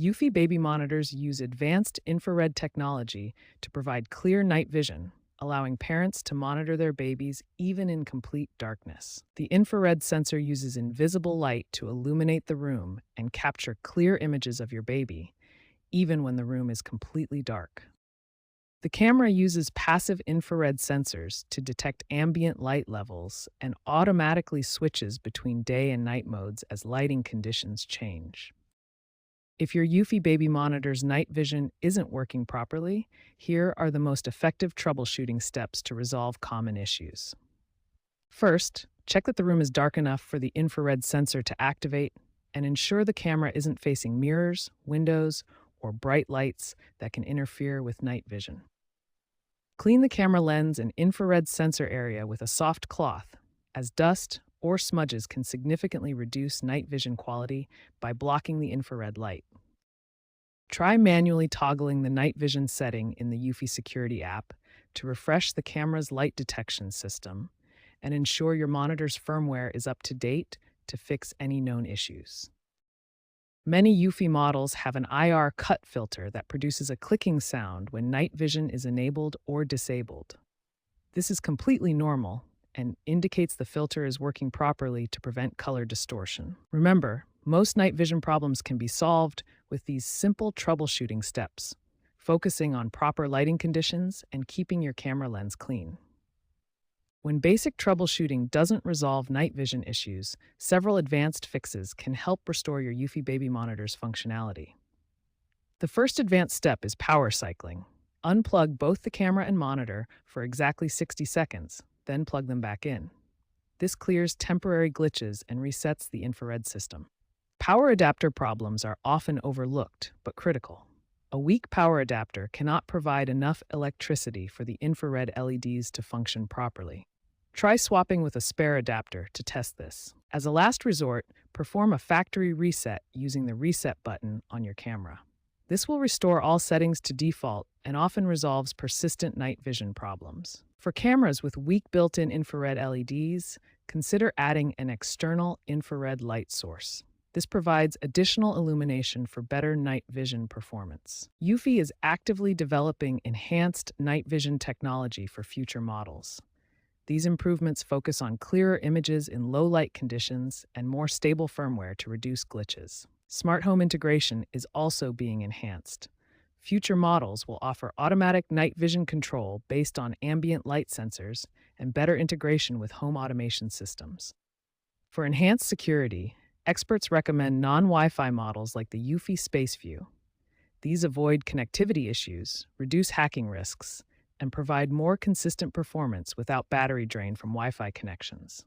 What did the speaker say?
Eufy Baby Monitors use advanced infrared technology to provide clear night vision, allowing parents to monitor their babies even in complete darkness. The infrared sensor uses invisible light to illuminate the room and capture clear images of your baby, even when the room is completely dark. The camera uses passive infrared sensors to detect ambient light levels and automatically switches between day and night modes as lighting conditions change. If your Eufy Baby Monitor's night vision isn't working properly, here are the most effective troubleshooting steps to resolve common issues. First, check that the room is dark enough for the infrared sensor to activate, and ensure the camera isn't facing mirrors, windows, or bright lights that can interfere with night vision. Clean the camera lens and infrared sensor area with a soft cloth, as dust or smudges can significantly reduce night vision quality by blocking the infrared light. Try manually toggling the night vision setting in the Eufy Security app to refresh the camera's light detection system and ensure your monitor's firmware is up to date to fix any known issues. Many Eufy models have an IR cut filter that produces a clicking sound when night vision is enabled or disabled. This is completely normal and indicates the filter is working properly to prevent color distortion. Remember, most night vision problems can be solved with these simple troubleshooting steps, focusing on proper lighting conditions and keeping your camera lens clean. When basic troubleshooting doesn't resolve night vision issues, several advanced fixes can help restore your Eufy Baby Monitor's functionality. The first advanced step is power cycling. Unplug both the camera and monitor for exactly 60 seconds, then plug them back in. This clears temporary glitches and resets the infrared system. Power adapter problems are often overlooked, but critical. A weak power adapter cannot provide enough electricity for the infrared LEDs to function properly. Try swapping with a spare adapter to test this. As a last resort, perform a factory reset using the reset button on your camera. This will restore all settings to default and often resolves persistent night vision problems. For cameras with weak built-in infrared LEDs, consider adding an external infrared light source. This provides additional illumination for better night vision performance. Eufy is actively developing enhanced night vision technology for future models. These improvements focus on clearer images in low light conditions and more stable firmware to reduce glitches. Smart home integration is also being enhanced. Future models will offer automatic night vision control based on ambient light sensors and better integration with home automation systems. For enhanced security, experts recommend non-Wi-Fi models like the Eufy SpaceView. These avoid connectivity issues, reduce hacking risks, and provide more consistent performance without battery drain from Wi-Fi connections.